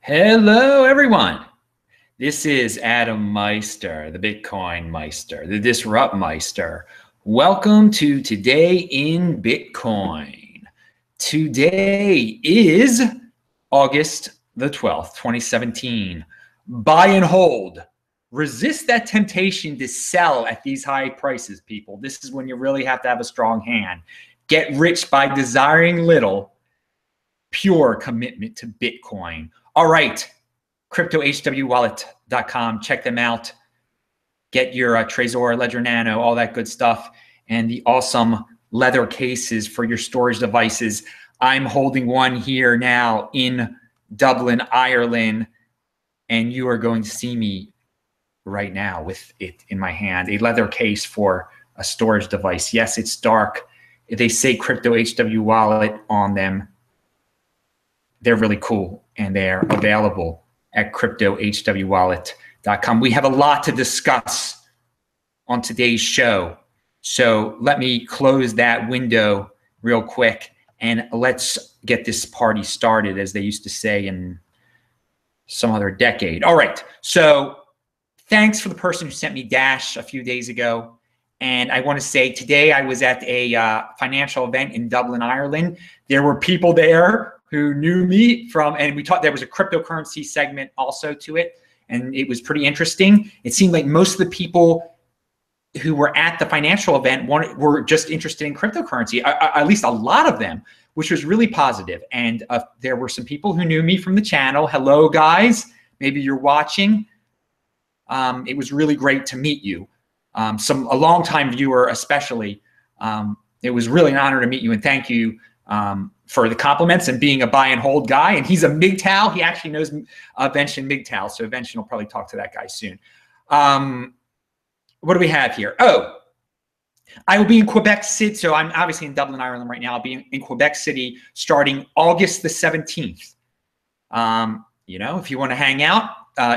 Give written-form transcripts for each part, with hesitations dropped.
Hello, everyone. This is Adam Meister, the Bitcoin Meister, the Disrupt Meister. Welcome to Today in Bitcoin. Today is August the 12th, 2017. Buy and hold. Resist that temptation to sell at these high prices, people. This is when you really have to have a strong hand. Get rich by desiring little. Pure commitment to Bitcoin. All right, cryptohwwallet.com. Check them out. Get your Trezor, Ledger Nano, all that good stuff, and the awesome leather cases for your storage devices. I'm holding one here now in Dublin, Ireland, and you are going to see me right now with it in my hand, a leather case for a storage device. Yes, it's dark. They say Crypto HW Wallet on them. They're really cool, and they're available at cryptohwwallet.com. We have a lot to discuss on today's show, so let me close that window real quick, and let's get this party started, as they used to say in some other decade. All right, so thanks for the person who sent me Dash a few days ago. And I want to say today I was at a financial event in Dublin, Ireland. There were people there who knew me from, and we talked, there was a cryptocurrency segment also to it, and it was pretty interesting. It seemed like most of the people who were at the financial event were just interested in cryptocurrency, at least a lot of them, which was really positive. And there were some people who knew me from the channel. Hello, guys. Maybe you're watching. It was really great to meet you. A longtime viewer especially. It was really an honor to meet you, and thank you for the compliments and being a buy and hold guy. And he's a MGTOW. He actually knows Vention MGTOW, so Vention will probably talk to that guy soon. What do we have here? Oh, I will be in Quebec City. So I'm obviously in Dublin, Ireland right now. I'll be in Quebec City starting August the 17th. You know, if you want to hang out,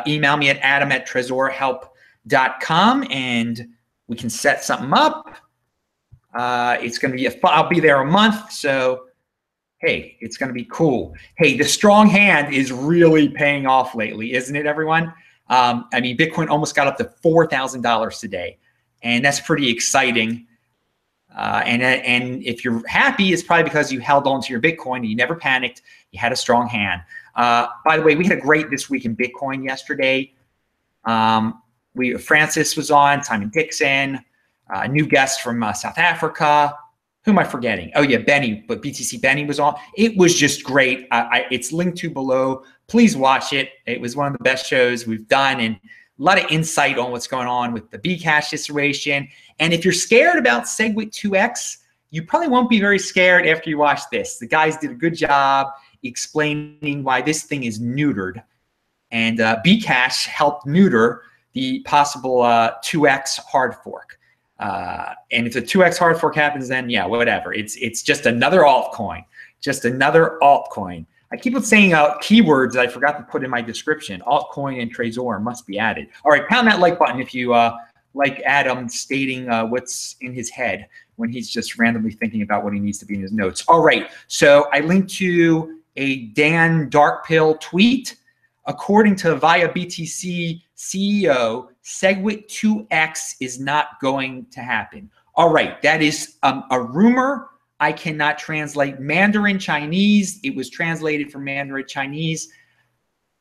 email me at adam@trezorhelp.com and we can set something up. It's going to be I'll be there a month, so hey, it's going to be cool. Hey, the strong hand is really paying off lately, isn't it, everyone? I mean, Bitcoin almost got up to $4,000 today, and that's pretty exciting. And if you're happy, it's probably because you held on to your Bitcoin and you never panicked. You had a strong hand. By the way, we had a great This Week in Bitcoin yesterday. Francis was on, Simon Dixon, a new guest from South Africa. Who am I forgetting? Oh yeah, Benny, but BTC Benny was on. It was just great. It's linked to below. Please watch it. It was one of the best shows we've done, and a lot of insight on what's going on with the Bcash situation. And if you're scared about SegWit 2x, you probably won't be very scared after you watch this. The guys did a good job explaining why this thing is neutered, and Bcash helped neuter the possible 2x hard fork. And if the 2x hard fork happens, then yeah, whatever. It's just another altcoin, just another altcoin. I keep on saying keywords that I forgot to put in my description. Altcoin and Trezor must be added. All right, pound that like button if you like Adam stating what's in his head when he's just randomly thinking about what he needs to be in his notes. All right, so I linked to a Dan Darkpill tweet. According to Via BTC CEO, SegWit 2x is not going to happen. All right, that is a rumor. I cannot translate Mandarin Chinese. It was translated from Mandarin Chinese.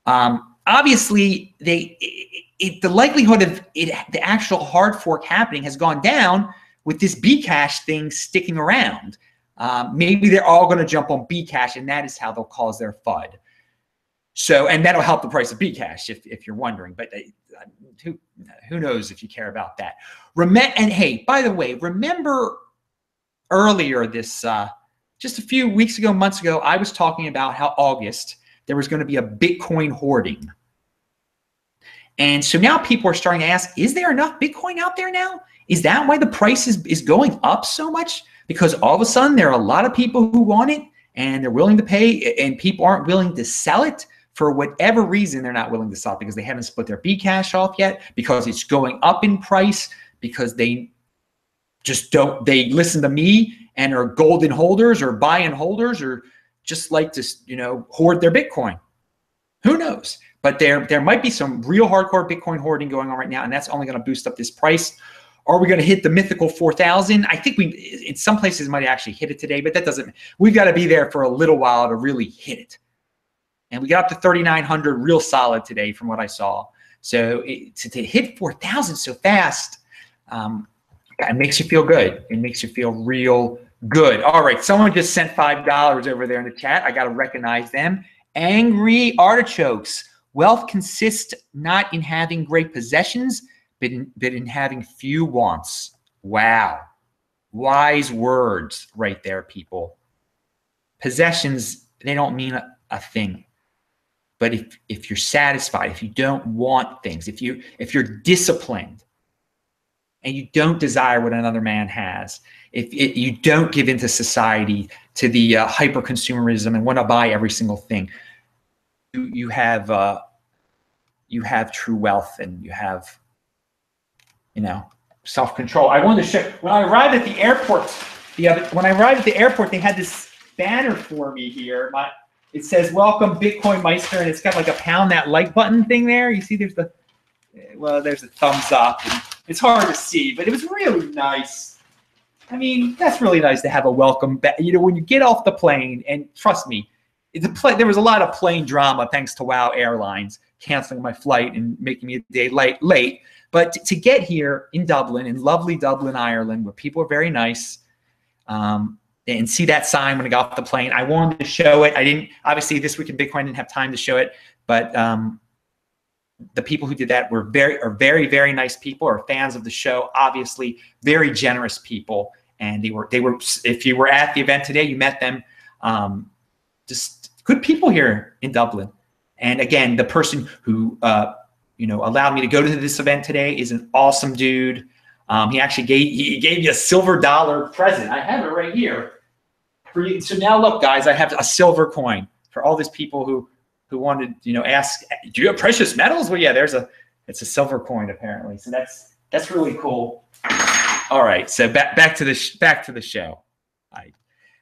Obviously, the likelihood of the actual hard fork happening has gone down with this Bcash thing sticking around. Maybe they're all going to jump on Bcash, and that is how they'll cause their FUD. So, and that'll help the price of Bcash if you're wondering, but who knows if you care about that. And hey, by the way, remember earlier this, just a few weeks ago, months ago, I was talking about how August, there was going to be a Bitcoin hoarding. And so now people are starting to ask, is there enough Bitcoin out there now? Is that why the price is going up so much? Because all of a sudden there are a lot of people who want it and they're willing to pay, and people aren't willing to sell it. For whatever reason, they're not willing to sell it because they haven't split their Bcash off yet, because it's going up in price, because they just don't, they listen to me and are golden holders or buy-in holders or just like to, you know, hoard their Bitcoin. Who knows? But there might be some real hardcore Bitcoin hoarding going on right now, and that's only going to boost up this price. Are we going to hit the mythical 4,000? I think we, in some places, might actually hit it today, but that doesn't. We've got to be there for a little while to really hit it. And we got up to 3,900 real solid today from what I saw. So to hit 4,000 so fast, it makes you feel good. It makes you feel real good. All right, someone just sent $5 over there in the chat. I got to recognize them. Angry Artichokes. Wealth consists not in having great possessions, but in having few wants. Wow. Wise words right there, people. Possessions, they don't mean a thing. But if you're satisfied, if you don't want things, if you're disciplined and you don't desire what another man has, if you don't give into society, to the hyper consumerism and want to buy every single thing, you have true wealth, and you have, self-control. I wanted to show, when I arrived at the airport, they had this banner for me here. It says, "Welcome Bitcoin Meister," and it's got like a pound that like button thing there. You see there's a thumbs up. And it's hard to see, but it was really nice. I mean, that's really nice to have a welcome back. When you get off the plane, and trust me, there was a lot of plane drama thanks to WoW Airlines canceling my flight and making me a day late. But to get here in Dublin, in lovely Dublin, Ireland, where people are very nice, and see that sign when I got off the plane, I wanted to show it. I didn't, obviously this week in Bitcoin, I didn't have time to show it, but the people who did that are very, very nice people, are fans of the show, obviously very generous people. And they were, if you were at the event today, you met them, just good people here in Dublin. And again, the person who, allowed me to go to this event today is an awesome dude. He actually gave me a silver dollar present. I have it right here for you. So now look, guys, I have a silver coin for all these people who wanted, ask, do you have precious metals? Well, yeah, it's a silver coin apparently. So that's really cool. All right, so back to the show.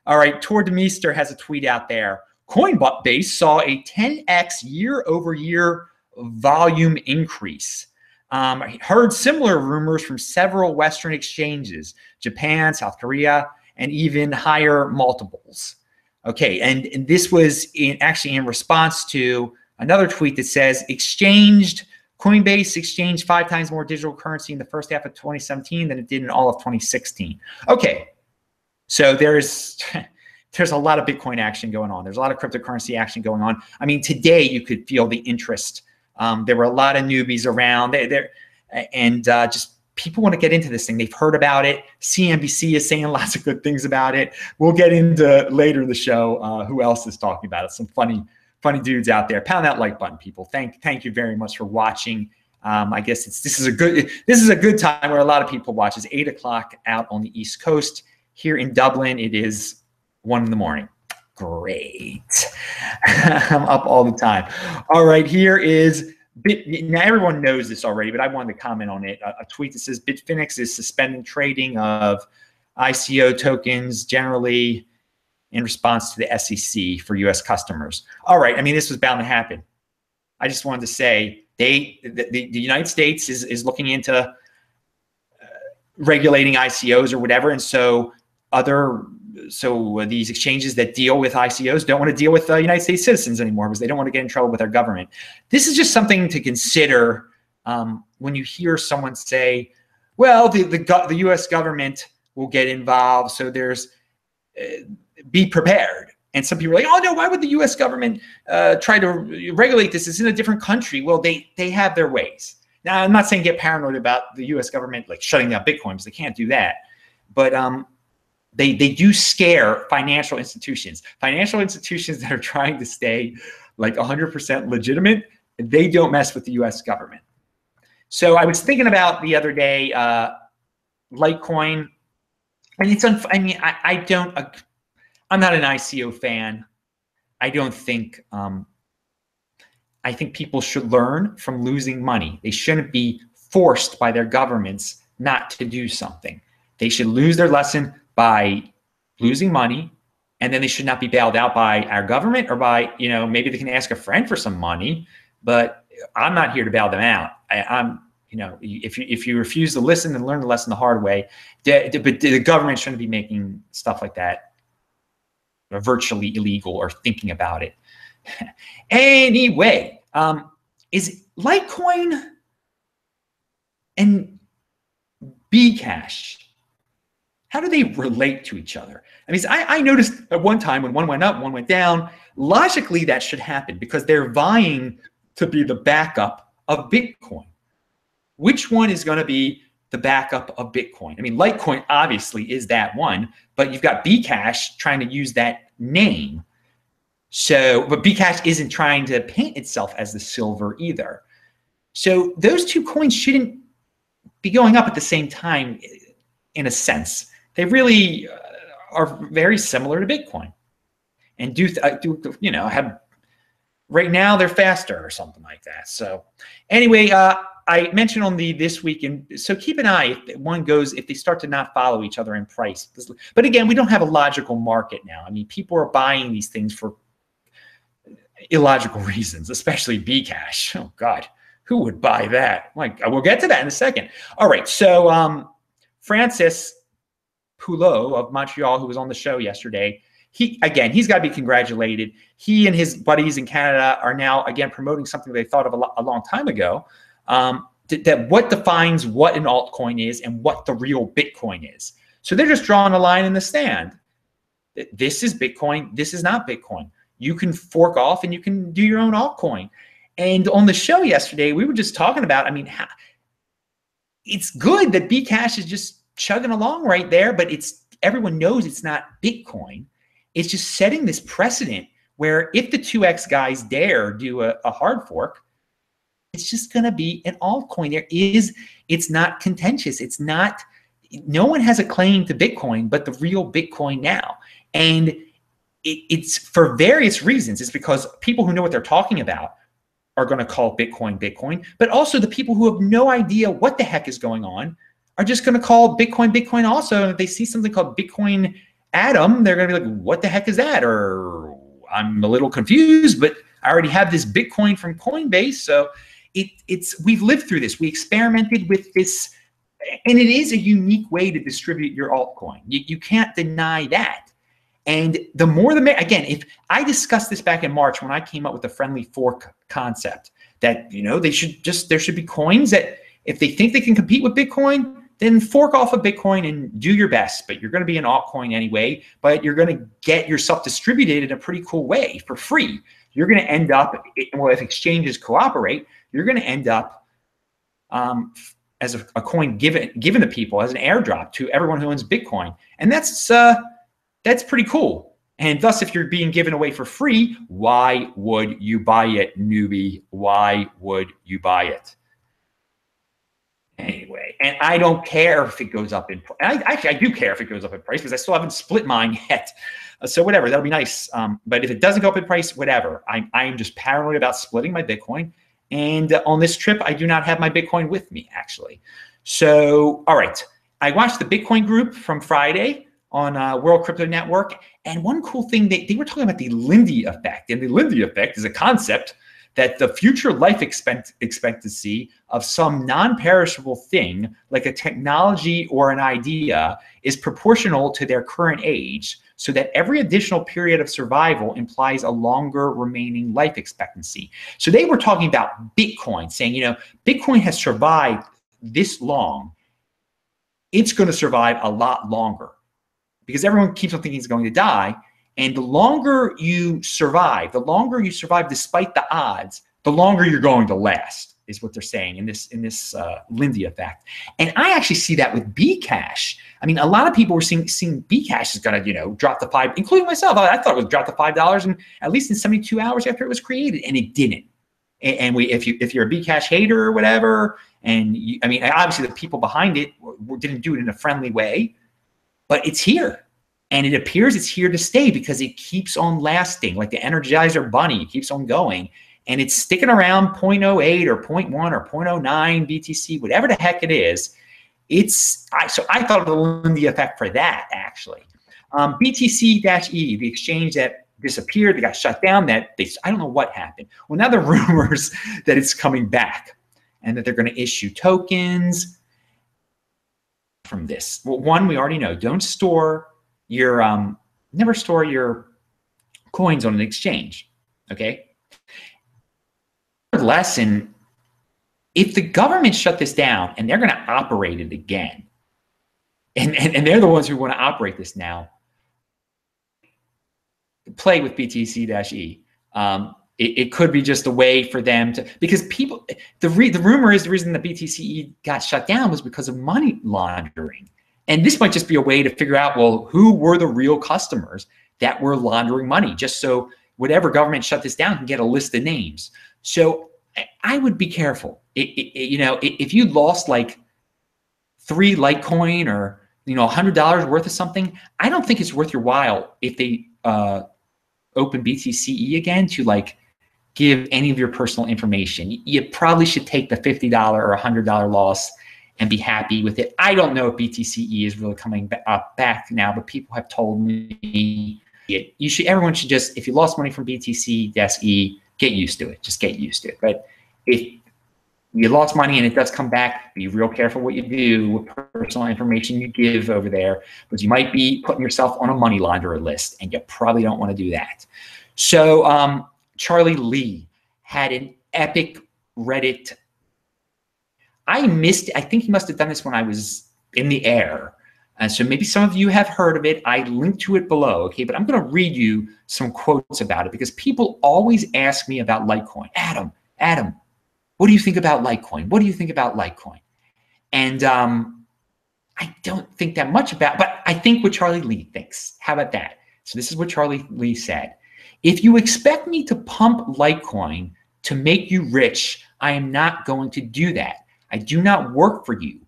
All right, Tor Demeester has a tweet out there. Coinbase saw a 10x year-over-year volume increase. Heard similar rumors from several Western exchanges, Japan, South Korea, and even higher multiples. Okay, and this was actually in response to another tweet that says, Coinbase exchanged 5 times more digital currency in the first half of 2017 than it did in all of 2016. Okay, so there's a lot of Bitcoin action going on. There's a lot of cryptocurrency action going on. I mean, today you could feel the interest. There were a lot of newbies around and just people want to get into this thing. They've heard about it. CNBC is saying lots of good things about it. We'll get into later in the show who else is talking about it. Some funny dudes out there. Pound that like button, people. Thank you very much for watching. I guess this is a good time where a lot of people watch. It's 8 o'clock out on the East Coast. Here in Dublin, it is 1 in the morning. Great. I'm up all the time. All right, here is now everyone knows this already, but I wanted to comment on it. A tweet that says Bitfinex is suspending trading of ICO tokens generally in response to the SEC for U.S. customers. All right, I mean, this was bound to happen. I just wanted to say the United States is looking into regulating ICOs or whatever, and so these exchanges that deal with ICOs don't want to deal with United States citizens anymore because they don't want to get in trouble with their government. This is just something to consider when you hear someone say, well, the U.S. government will get involved, so be prepared. And some people are like, oh, no, why would the U.S. government try to regulate this? It's in a different country. Well, they have their ways. Now, I'm not saying get paranoid about the U.S. government like shutting down Bitcoin because they can't do that. But they do scare financial institutions. Financial institutions that are trying to stay like 100% legitimate, they don't mess with the U.S. government. So I was thinking about the other day, Litecoin, and I'm not an ICO fan. I don't think, I think people should learn from losing money. They shouldn't be forced by their governments not to do something. They should lose their lesson by losing money and then they should not be bailed out by our government or by, you know, maybe they can ask a friend for some money, but I'm not here to bail them out. I'm, you know, if you refuse to listen and learn the lesson the hard way, but the government shouldn't be making stuff like that virtually illegal or thinking about it. Anyway, is Litecoin and Bcash, how do they relate to each other? I mean, I noticed at one time when one went up, one went down. Logically, that should happen because they're vying to be the backup of Bitcoin. Which one is going to be the backup of Bitcoin? I mean, Litecoin obviously is that one, but you've got Bcash trying to use that name. So, but Bcash isn't trying to paint itself as the silver either. So those two coins shouldn't be going up at the same time in a sense. They really are very similar to Bitcoin, and do you know, have right now they're faster or something like that. So anyway, I mentioned on the this week, and so keep an eye if one goes, if they start to not follow each other in price. But again, we don't have a logical market now. I mean, people are buying these things for illogical reasons, especially Bcash. Oh God, who would buy that? Like, we'll get to that in a second. All right, so Francis Poulot of Montreal, who was on the show yesterday, he's got to be congratulated. He and his buddies in Canada are now again promoting something they thought of a long time ago. That what defines what an altcoin is and what the real Bitcoin is. So they're just drawing a line in the sand. This is Bitcoin. This is not Bitcoin. You can fork off and you can do your own altcoin. And on the show yesterday, we were just talking about, I mean, it's good that Bcash is just chugging along right there, but everyone knows it's not Bitcoin. It's just setting this precedent where if the 2x guys dare do a hard fork, it's just going to be an altcoin. It's not contentious. It's not, no one has a claim to Bitcoin, but the real Bitcoin now. And it's for various reasons. It's because people who know what they're talking about are going to call Bitcoin Bitcoin, but also the people who have no idea what the heck is going on are just going to call Bitcoin Bitcoin also. And if they see something called Bitcoin Atom, they're going to be like, what the heck is that? Or I'm a little confused, but I already have this Bitcoin from Coinbase. So we've lived through this. We experimented with this, and it is a unique way to distribute your altcoin. You can't deny that. And the more the merrier. Again, if I discussed this back in March when I came up with the friendly fork concept, that, you know, there should be coins that if they think they can compete with Bitcoin, then fork off of Bitcoin and do your best. But you're going to be an altcoin anyway, but you're going to get yourself distributed in a pretty cool way for free. You're going to end up, well, if exchanges cooperate, you're going to end up as a coin given to people as an airdrop to everyone who owns Bitcoin. And that's pretty cool. And thus, if you're being given away for free, why would you buy it, newbie? Why would you buy it? Anyway, and I don't care if it goes up in price. Actually, I do care if it goes up in price because I still haven't split mine yet. So whatever, that'll be nice. But if it doesn't go up in price, whatever. I'm just paranoid about splitting my Bitcoin. And on this trip, I do not have my Bitcoin with me, actually. So, all right. I watched the Bitcoin group from Friday on World Crypto Network. And one cool thing, they were talking about the Lindy effect. And the Lindy effect is a concept that the future life expectancy of some non-perishable thing, like a technology or an idea, is proportional to their current age, so that every additional period of survival implies a longer remaining life expectancy. So they were talking about Bitcoin, saying, you know, Bitcoin has survived this long. It's going to survive a lot longer because everyone keeps on thinking it's going to die. And the longer you survive despite the odds, the longer you're going to last, is what they're saying in this Lindy effect. And I actually see that with Bcash. I mean, a lot of people were seeing Bcash is going to, you know, drop to $5, including myself. I thought it would drop to $5 and at least in 72 hours after it was created, and it didn't. And if you're a Bcash hater or whatever, and I mean, obviously the people behind it didn't do it in a friendly way, but it's here. And it appears it's here to stay because it keeps on lasting, like the Energizer Bunny. It keeps on going. And it's sticking around 0.08 or 0.1 or 0.09 BTC, whatever the heck it is. So I thought of the Lindy effect for that, actually. BTC-E, the exchange that disappeared, that got shut down, I don't know what happened. Well, now there are rumors that it's coming back and that they're going to issue tokens from this. Well, one, we already know, don't store your, never store your coins on an exchange, okay? Lesson, if the government shut this down and they're going to operate it again, and they're the ones who want to operate this now, play with BTC-E. It could be just a way for them to, because people, the rumor is the reason the BTC-E got shut down was because of money laundering. And this might just be a way to figure out, well, who were the real customers that were laundering money, just so whatever government shut this down can get a list of names. So I would be careful. You know, if you lost like 3 Litecoin or, you know, $100 worth of something, I don't think it's worth your while if they open BTC-E again to like give any of your personal information. You probably should take the $50 or $100 loss and be happy with it. I don't know if BTC-E is really coming back now, but people have told me you should. Everyone should just, if you lost money from BTC-E, get used to it. Just get used to it. But if you lost money and it does come back, be real careful what you do with personal information you give over there, because you might be putting yourself on a money launderer list, and you probably don't want to do that. So Charlie Lee had an epic Reddit. I missed it. I think he must have done this when I was in the air. And so maybe some of you have heard of it. I linked to it below, okay? But I'm going to read you some quotes about it, because people always ask me about Litecoin. Adam, what do you think about Litecoin? What do you think about Litecoin? And I don't think that much about, but I think what Charlie Lee thinks. How about that? So this is what Charlie Lee said. If you expect me to pump Litecoin to make you rich, I am not going to do that. I do not work for you.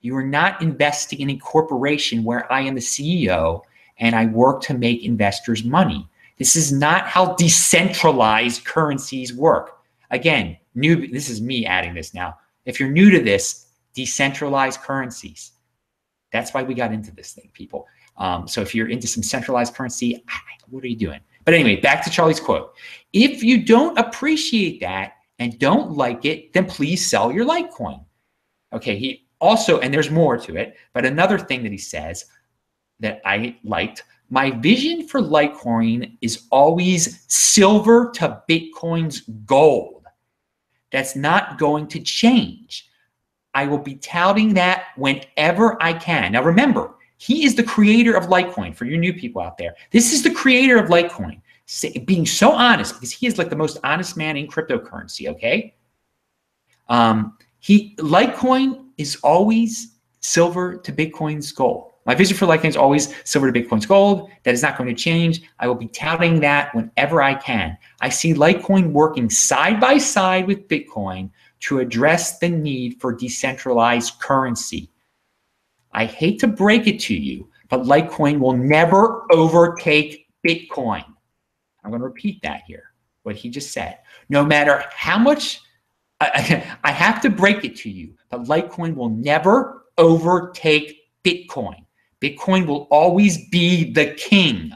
You are not investing in a corporation where I am the CEO and I work to make investors money. This is not how decentralized currencies work. Again, this is me adding this now. If you're new to this, decentralized currencies. That's why we got into this thing, people. So if you're into some centralized currency, what are you doing? But anyway, back to Charlie's quote. If you don't appreciate that and don't like it, then please sell your Litecoin. Okay, he also, and there's more to it, but another thing that he says that I liked, my vision for Litecoin is always silver to Bitcoin's gold. That's not going to change. I will be touting that whenever I can. Now remember, he is the creator of Litecoin. For you new people out there, this is the creator of Litecoin, being so honest, because he is like the most honest man in cryptocurrency, okay? Litecoin is always silver to Bitcoin's gold. My vision for Litecoin is always silver to Bitcoin's gold. That is not going to change. I will be touting that whenever I can. I see Litecoin working side by side with Bitcoin to address the need for decentralized currency. I hate to break it to you, but Litecoin will never overtake Bitcoin. I'm going to repeat that here, what he just said. No matter how much, I have to break it to you, but Litecoin will never overtake Bitcoin. Bitcoin will always be the king.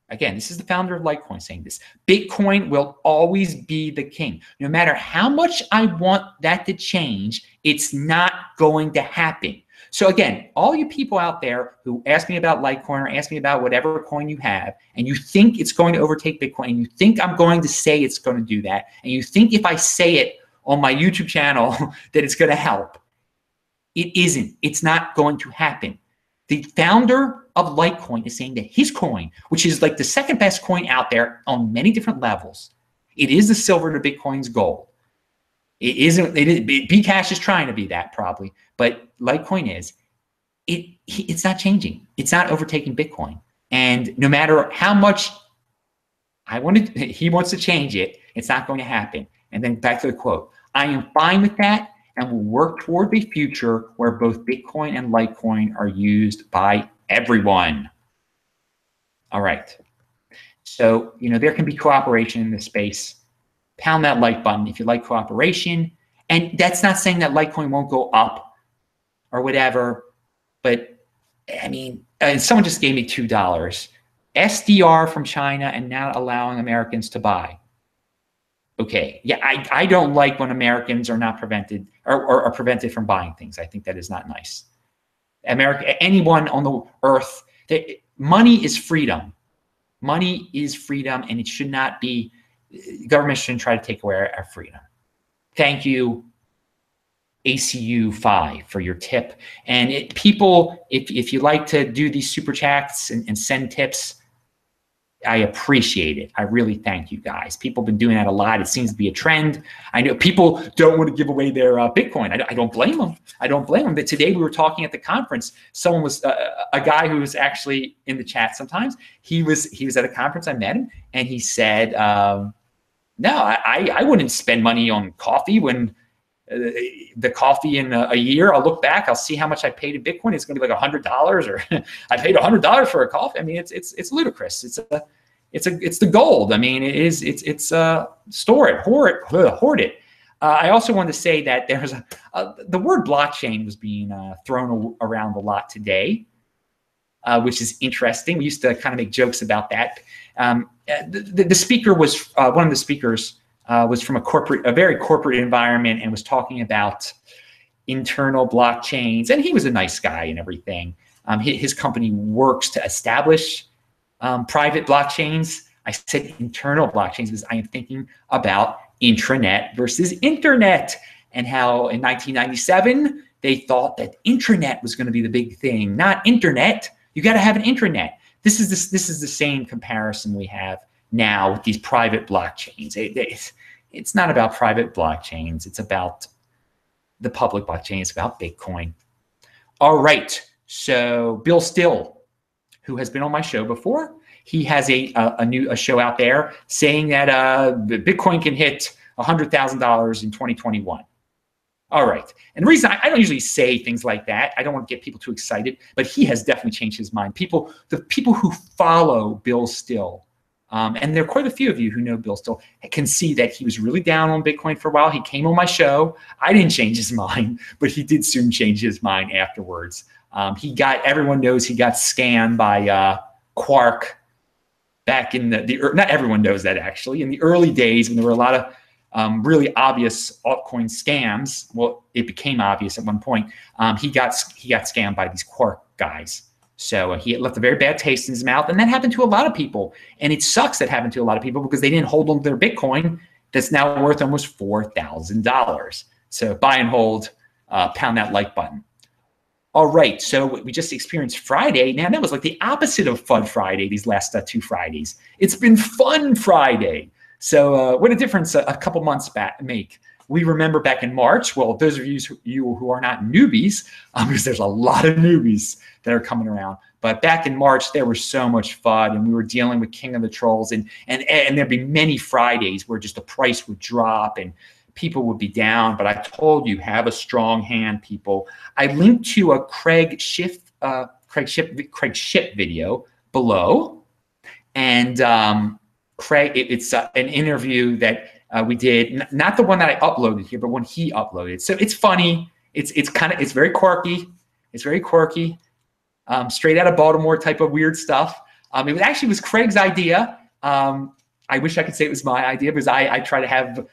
Again, this is the founder of Litecoin saying this. Bitcoin will always be the king. No matter how much I want that to change, it's not going to happen. So again, all you people out there who ask me about Litecoin or ask me about whatever coin you have, and you think it's going to overtake Bitcoin, and you think I'm going to say it's going to do that, and you think if I say it on my YouTube channel that it's going to help, it isn't. It's not going to happen. The founder of Litecoin is saying that his coin, which is like the second best coin out there on many different levels, it is the silver to Bitcoin's gold. It isn't. Bcash is trying to be that probably, but Litecoin is. It's not changing. It's not overtaking Bitcoin. And no matter how much he wants to change it, it's not going to happen. And then back to the quote. I am fine with that, and will work toward a future where both Bitcoin and Litecoin are used by everyone. All right. So, there can be cooperation in this space. Pound that like button if you like cooperation. And that's not saying that Litecoin won't go up or whatever, but I mean, and someone just gave me $2. SDR from China and not allowing Americans to buy. Okay, yeah, I don't like when Americans are not prevented or are prevented from buying things. I think that is not nice. America, anyone on the earth, money is freedom. Money is freedom, and it should not be, government shouldn't try to take away our freedom. Thank you, ACU5, for your tip. And people, if you like to do these super chats and send tips, I appreciate it. I really thank you guys. People have been doing that a lot. It seems to be a trend. I know people don't want to give away their Bitcoin. I don't blame them. I don't blame them. But today we were talking at the conference. Someone was a guy who was actually in the chat sometimes. He was at a conference. I met him, and he said, "No, I wouldn't spend money on coffee when." The coffee in a year, I'll look back, I'll see how much I paid in Bitcoin. It's going to be like $100, or I paid $100 for a coffee. I mean, it's ludicrous. It's the gold. I mean, it's store it, hoard it. I also wanted to say that there's the word blockchain was being thrown around a lot today, which is interesting. We used to kind of make jokes about that. The speaker was one of the speakers. Was from a very corporate environment, and was talking about internal blockchains. And he was a nice guy and everything. His company works to establish private blockchains. I said internal blockchains because I am thinking about intranet versus internet, and how in 1997 they thought that intranet was going to be the big thing, not internet. You got to have an intranet. This is the same comparison we have now with these private blockchains. It's not about private blockchains. It's about the public blockchain. It's about Bitcoin. All right. So Bill Still, who has been on my show before, he has a show out there saying that Bitcoin can hit $100,000 in 2021. All right. And the reason I don't usually say things like that, I don't want to get people too excited, but he has definitely changed his mind. The people who follow Bill Still, and there are quite a few of you who know Bill Still, can see that he was really down on Bitcoin for a while. He came on my show. I didn't change his mind, but he did soon change his mind afterwards. Everyone knows he got scammed by Quark back in not everyone knows that actually. In the early days when there were a lot of really obvious altcoin scams, well, it became obvious at one point, he got scammed by these Quark guys. So he left a very bad taste in his mouth, and that happened to a lot of people. And it sucks that happened to a lot of people because they didn't hold on to their Bitcoin that's now worth almost $4,000. So buy and hold, pound that like button. All right, so we just experienced Friday. Now that was like the opposite of Fun Friday these last 2 Fridays. It's been Fun Friday. So what a difference a couple months back make. We remember back in March, well, those of you who are not newbies, because there's a lot of newbies that are coming around, but back in March, there was so much fun, and we were dealing with King of the Trolls, and there'd be many Fridays where just the price would drop and people would be down. But I told you, have a strong hand, people. I linked to a Craig Shipp video below, and Craig, it's an interview that we did, not the one that I uploaded here, but one he uploaded. So it's funny. It's very quirky. It's very quirky. Straight out of Baltimore type of weird stuff. It was Craig's idea. I wish I could say it was my idea because I try to have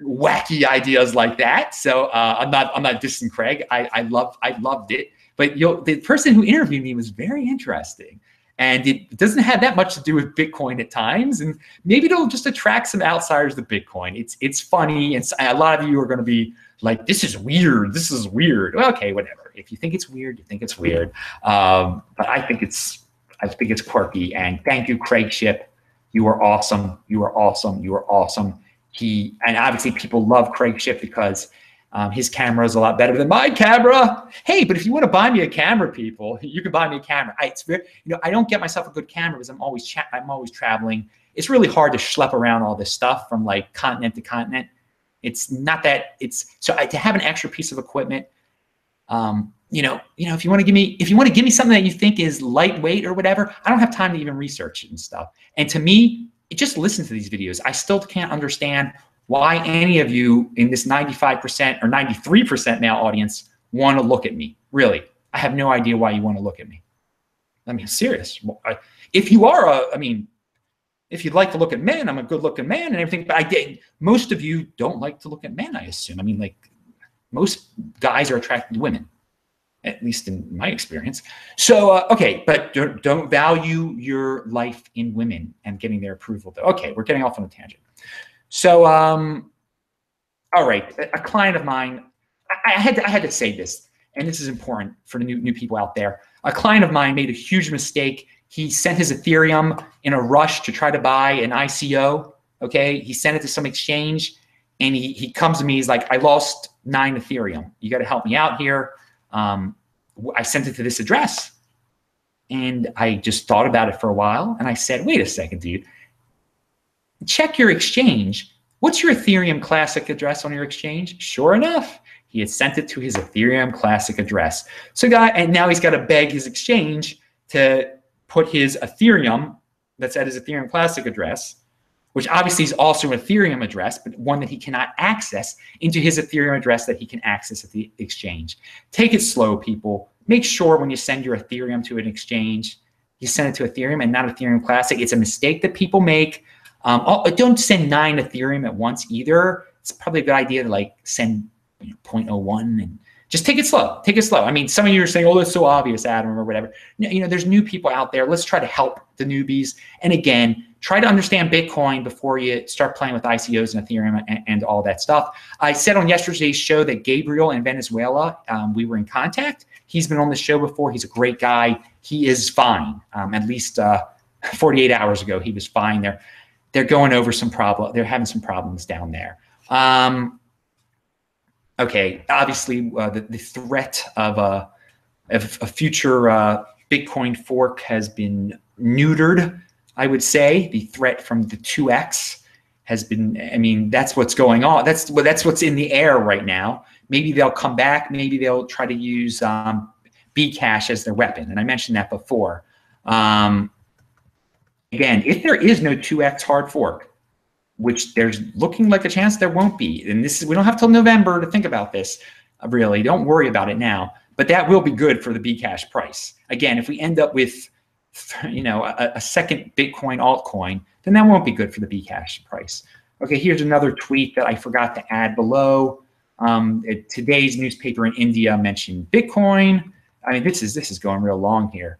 wacky ideas like that. So I'm not dissing Craig. I loved it. But the person who interviewed me was very interesting. And it doesn't have that much to do with Bitcoin at times. And maybe it'll just attract some outsiders to Bitcoin. It's funny. And a lot of you are going to be like, this is weird. This is weird. Well, okay, whatever. If you think it's weird, you think it's weird. But I think it's quirky. And thank you, Craig Shipp. You are awesome. You are awesome. You are awesome. And obviously people love Craig Shipp because his camera is a lot better than my camera. Hey, but if you want to buy me a camera, people, you can buy me a camera. I don't get myself a good camera because I'm always traveling. It's really hard to schlep around all this stuff from like continent to continent. It's not that. To have an extra piece of equipment. If you want to give me something that you think is lightweight or whatever, I don't have time to even research it and stuff. And to me, just listen to these videos. I still can't understand why any of you in this 95% or 93% now audience want to look at me. Really, I have no idea why you want to look at me. I mean, serious. If you are if you'd like to look at men, I'm a good looking man and everything, but most of you don't like to look at men, I assume. I mean, like most guys are attracted to women, at least in my experience. So, okay, but don't value your life in women and getting their approval though. Okay, we're getting off on a tangent. So, all right, a client of mine, I had to say this, and this is important for the new people out there. A client of mine made a huge mistake. He sent his Ethereum in a rush to try to buy an ICO. Okay, he sent it to some exchange, and he comes to me. He's like, I lost 9 Ethereum. You got to help me out here. I sent it to this address, and I just thought about it for a while, and I said, wait a second, dude. Check your exchange. What's your Ethereum Classic address on your exchange? Sure enough, he had sent it to his Ethereum Classic address. So and now he's got to beg his exchange to put his Ethereum that's at his Ethereum Classic address, which obviously is also an Ethereum address, but one that he cannot access, into his Ethereum address that he can access at the exchange. Take it slow, people. Make sure when you send your Ethereum to an exchange, you send it to Ethereum and not Ethereum Classic. It's a mistake that people make. Don't send 9 Ethereum at once either. It's probably a good idea to like send 0.01 and just take it slow. Take it slow. I mean, some of you are saying, oh, that's so obvious, Adam, or whatever. There's new people out there. Let's try to help the newbies. And again, try to understand Bitcoin before you start playing with ICOs and Ethereum and all that stuff. I said on yesterday's show that Gabriel in Venezuela, we were in contact. He's been on the show before. He's a great guy. He is fine. At least 48 hours ago, he was fine. They're going over some problem. They're having some problems down there. Okay, obviously the threat of a future Bitcoin fork has been neutered. I would say the threat from the 2x has been. I mean, that's what's going on. That's what's in the air right now. Maybe they'll come back. Maybe they'll try to use Bcash as their weapon. And I mentioned that before. Again, if there is no 2x hard fork, which there's looking like a chance there won't be, and we don't have till November to think about this, really. Don't worry about it now, but that will be good for the Bcash price. Again, if we end up with a second Bitcoin altcoin, then that won't be good for the Bcash price. Okay, here's another tweet that I forgot to add below. Today's newspaper in India mentioned Bitcoin. I mean, this is going real long here.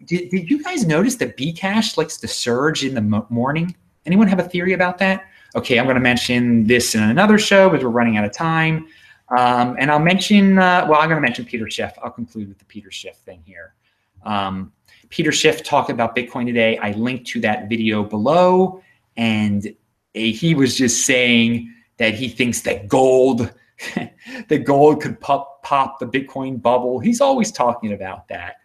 Did you guys notice that Bcash likes to surge in the morning? Anyone have a theory about that? Okay, I'm going to mention this in another show because we're running out of time. And I'll mention, I'm going to mention Peter Schiff. I'll conclude with the Peter Schiff thing here. Peter Schiff talked about Bitcoin today. I linked to that video below, and he was just saying that he thinks that gold could pop the Bitcoin bubble. He's always talking about that.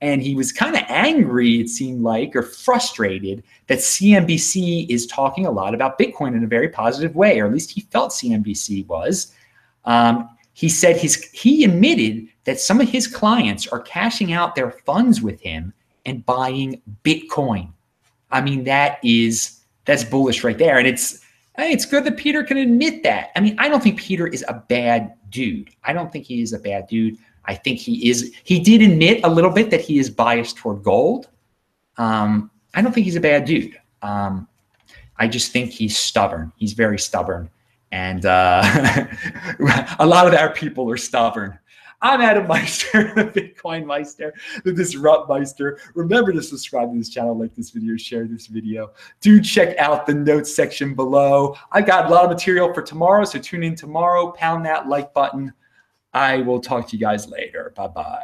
And he was kind of angry, it seemed like, or frustrated that CNBC is talking a lot about Bitcoin in a very positive way, or at least he felt CNBC was. He said he admitted that some of his clients are cashing out their funds with him and buying Bitcoin. I mean, that's bullish right there. And it's good that Peter can admit that. I mean, I don't think Peter is a bad dude. I don't think he is a bad dude. I think he did admit a little bit that he is biased toward gold. I don't think he's a bad dude. I just think he's stubborn. He's very stubborn. And a lot of our people are stubborn. I'm Adam Meister, the Bitcoin Meister, the Disrupt Meister. Remember to subscribe to this channel, like this video, share this video. Do check out the notes section below. I got a lot of material for tomorrow, so tune in tomorrow. Pound that like button. I will talk to you guys later. Bye-bye.